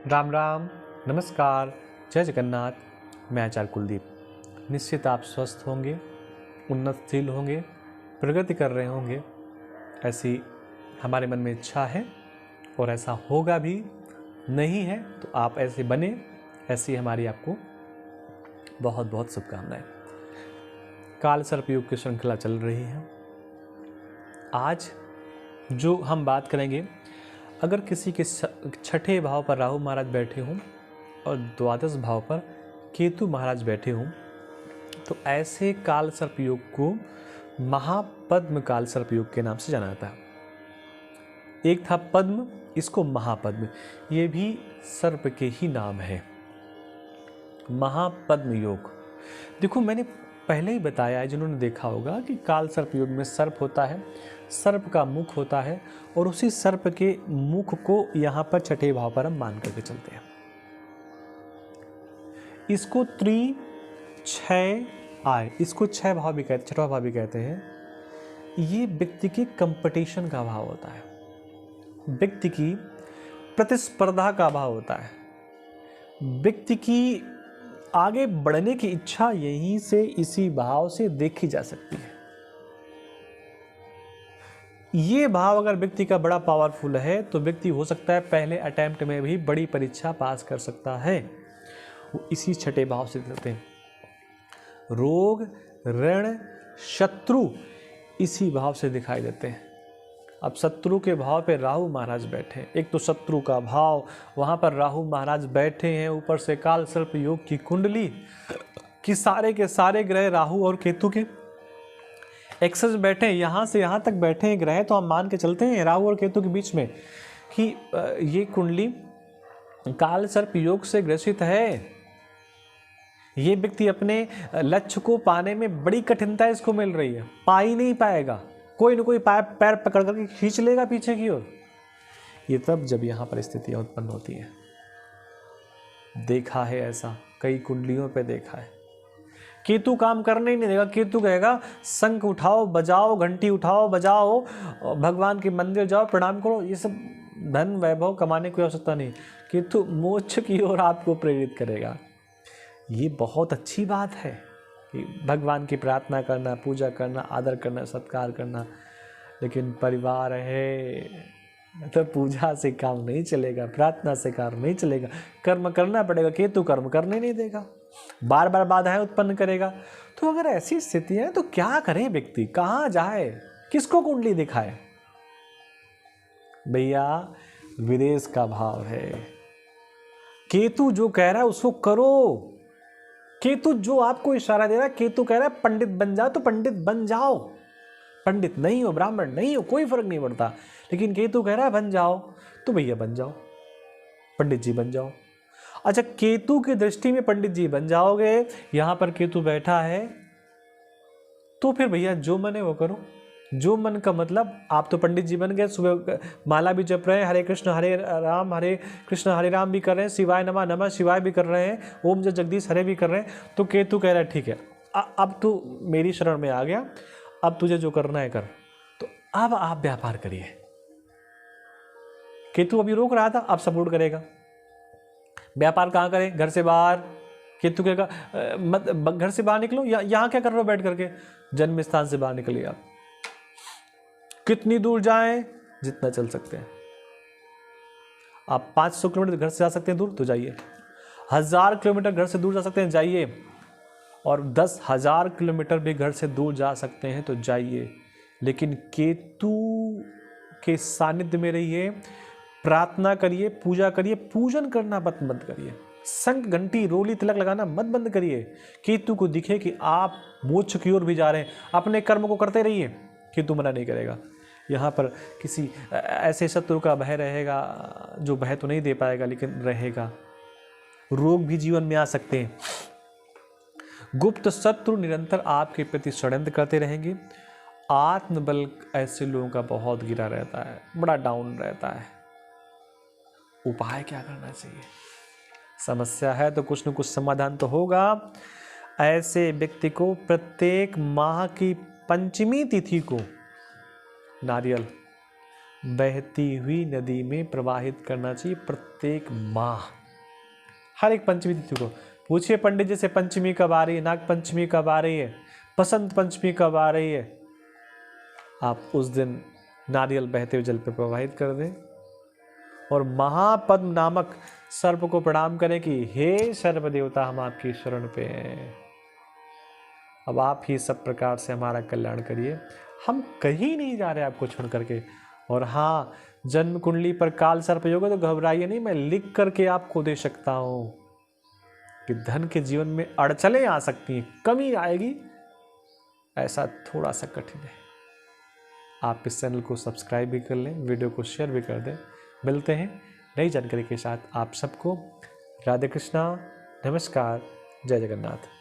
राम राम, नमस्कार, जय जगन्नाथ। मैं आचार्य कुलदीप। निश्चित आप स्वस्थ होंगे, उन्नतशील होंगे, प्रगति कर रहे होंगे, ऐसी हमारे मन में इच्छा है और ऐसा होगा भी। नहीं है तो आप ऐसे बने, ऐसी हमारी आपको बहुत बहुत शुभकामनाएं। काल सर्पयोग की श्रृंखला चल रही है। आज जो हम बात करेंगे, अगर किसी के छठे भाव पर राहु महाराज बैठे हों और द्वादश भाव पर केतु महाराज बैठे हों, तो ऐसे काल सर्पयोग को महापद्म काल सर्पयोग के नाम से जाना जाता है। एक था पद्म, इसको महापद्म, ये भी सर्प के ही नाम है, महापद्म योग। देखो, मैंने पहले ही बताया है, जिन्होंने देखा होगा कि काल सर्प योग में सर्प होता है, सर्प का मुख होता है और उसी सर्प के मुख को यहाँ पर छठे भाव पर हम मान करके चलते हैं। इसको छह आय, इसको छह भाव भी कहते, छठा भाव भी कहते हैं। ये व्यक्ति के कंपटीशन का भाव होता है, व्यक्ति की प्रतिस्पर्धा का भाव होता है, व्यक्ति की आगे बढ़ने की इच्छा यहीं से, इसी भाव से देखी जा सकती है। ये भाव अगर व्यक्ति का बड़ा पावरफुल है तो व्यक्ति हो सकता है पहले अटेम्प्ट में भी बड़ी परीक्षा पास कर सकता है। वो इसी छठे भाव से देते हैं। रोग, ऋण, शत्रु इसी भाव से दिखाई देते हैं। अब शत्रु के भाव पे राहु महाराज बैठे हैं। एक तो शत्रु का भाव, वहां पर राहु महाराज बैठे हैं, ऊपर से काल सर्प योग की कुंडली कि सारे के सारे ग्रह राहु और केतु के एक्सेस बैठे हैं, यहां से यहां तक बैठे हैं ग्रह। तो हम मान के चलते हैं राहु और केतु के बीच में कि ये कुंडली काल सर्प योग से ग्रसित है। ये व्यक्ति अपने लक्ष्य को पाने में बड़ी कठिनता इसको मिल रही है, पा ही नहीं पाएगा, कोई न कोई पैर पकड़ करके खींच लेगा पीछे की ओर। ये तब जब यहां पर स्थितियां उत्पन्न होती हैं। देखा है ऐसा, कई कुंडलियों पे देखा है। केतु काम करने ही नहीं देगा। केतु कहेगा शंख उठाओ बजाओ, घंटी उठाओ बजाओ, भगवान के मंदिर जाओ, प्रणाम करो। ये सब धन वैभव कमाने की आवश्यकता नहीं। केतु मोक्ष की ओर आपको प्रेरित करेगा। ये बहुत अच्छी बात है कि भगवान की प्रार्थना करना, पूजा करना, आदर करना, सत्कार करना, लेकिन परिवार है तो पूजा से काम नहीं चलेगा, प्रार्थना से काम नहीं चलेगा, कर्म करना पड़ेगा। केतु कर्म करने नहीं देगा, बार बार बाधाएं उत्पन्न करेगा। तो अगर ऐसी स्थिति है तो क्या करे व्यक्ति, कहाँ जाए, किसको कुंडली दिखाए? भैया, विदेश का भाव है। केतु जो कह रहा है उसको करो। केतु जो आपको इशारा दे रहा है, केतु कह रहा है पंडित बन जाओ तो पंडित बन जाओ। पंडित नहीं हो, ब्राह्मण नहीं हो, कोई फर्क नहीं पड़ता, लेकिन केतु कह रहा है बन जाओ तो भैया बन जाओ, पंडित जी बन जाओ। अच्छा, केतु की दृष्टि में पंडित जी बन जाओगे, यहां पर केतु बैठा है, तो फिर भैया जो मन है वो करो। जो मन का मतलब, आप तो पंडित जी बन गए, सुबह माला भी जप रहे हैं, हरे कृष्ण हरे राम हरे कृष्ण हरे राम भी कर रहे हैं, शिवाय नमः नमः शिवाय भी कर रहे हैं, ओम जय जगदीश हरे भी कर रहे हैं। तो केतु कह रहा है ठीक है, अब तू मेरी शरण में आ गया, अब तुझे जो करना है कर। तो अब आप व्यापार करिए। केतु अभी रोक रहा था, अब सपोर्ट करेगा। व्यापार कहाँ करें? घर से बाहर। केतु कहेगा मत, घर से बाहर निकलो, यहाँ क्या कर रहे हो बैठ करके? जन्म स्थान से बाहर निकलिए। आप कितनी दूर जाएं? जितना चल सकते हैं। आप 500 किलोमीटर घर से जा सकते हैं दूर तो जाइए, 1000 किलोमीटर घर से दूर जा सकते हैं जाइए, और 10,000 किलोमीटर भी घर से दूर जा सकते हैं तो जाइए। लेकिन केतु के सानिध्य में रहिए, प्रार्थना करिए, पूजा करिए, पूजन करना मत बंद करिए, शंख घंटी रोली तिलक लगाना मत बंद करिए। केतु को दिखे कि आप मोक्ष की ओर भी जा रहे हैं, अपने कर्म को करते रहिए, केतु मना नहीं करेगा। यहाँ पर किसी ऐसे शत्रु का भय रहेगा जो भय तो नहीं दे पाएगा लेकिन रहेगा। रोग भी जीवन में आ सकते हैं। गुप्त शत्रु निरंतर आपके प्रति षड्यंत्र करते रहेंगे। आत्मबल ऐसे लोगों का बहुत गिरा रहता है, बड़ा डाउन रहता है। उपाय क्या करना चाहिए? समस्या है तो कुछ न कुछ समाधान तो होगा। ऐसे व्यक्ति को प्रत्येक माह की पंचमी तिथि को नारियल बहती हुई नदी में प्रवाहित करना चाहिए प्रत्येक माह। हर एक पंचमी तिथि को पूछिए पंडित जी से, पंचमी कब आ रही है, नाग पंचमी कब आ रही है, बसंत पंचमी कब आ रही है। आप उस दिन नारियल बहते हुए जल पर प्रवाहित कर दें और महापद्म नामक सर्प को प्रणाम करें कि हे सर्प देवता, हम आपकी शरण पे हैं, अब आप ही सब प्रकार से हमारा कल्याण करिए, हम कहीं नहीं जा रहे आपको छोड़ करके। और हाँ, जन्म कुंडली पर काल सर्प योग है तो घबराइए नहीं, मैं लिख करके आपको दे सकता हूं कि धन के जीवन में अड़चनें आ सकती हैं, कमी आएगी, ऐसा थोड़ा सा कठिन है। आप इस चैनल को सब्सक्राइब भी कर लें, वीडियो को शेयर भी कर दें। मिलते हैं नई जानकारी के साथ। आप सबको राधे कृष्णा, नमस्कार, जय जगन्नाथ।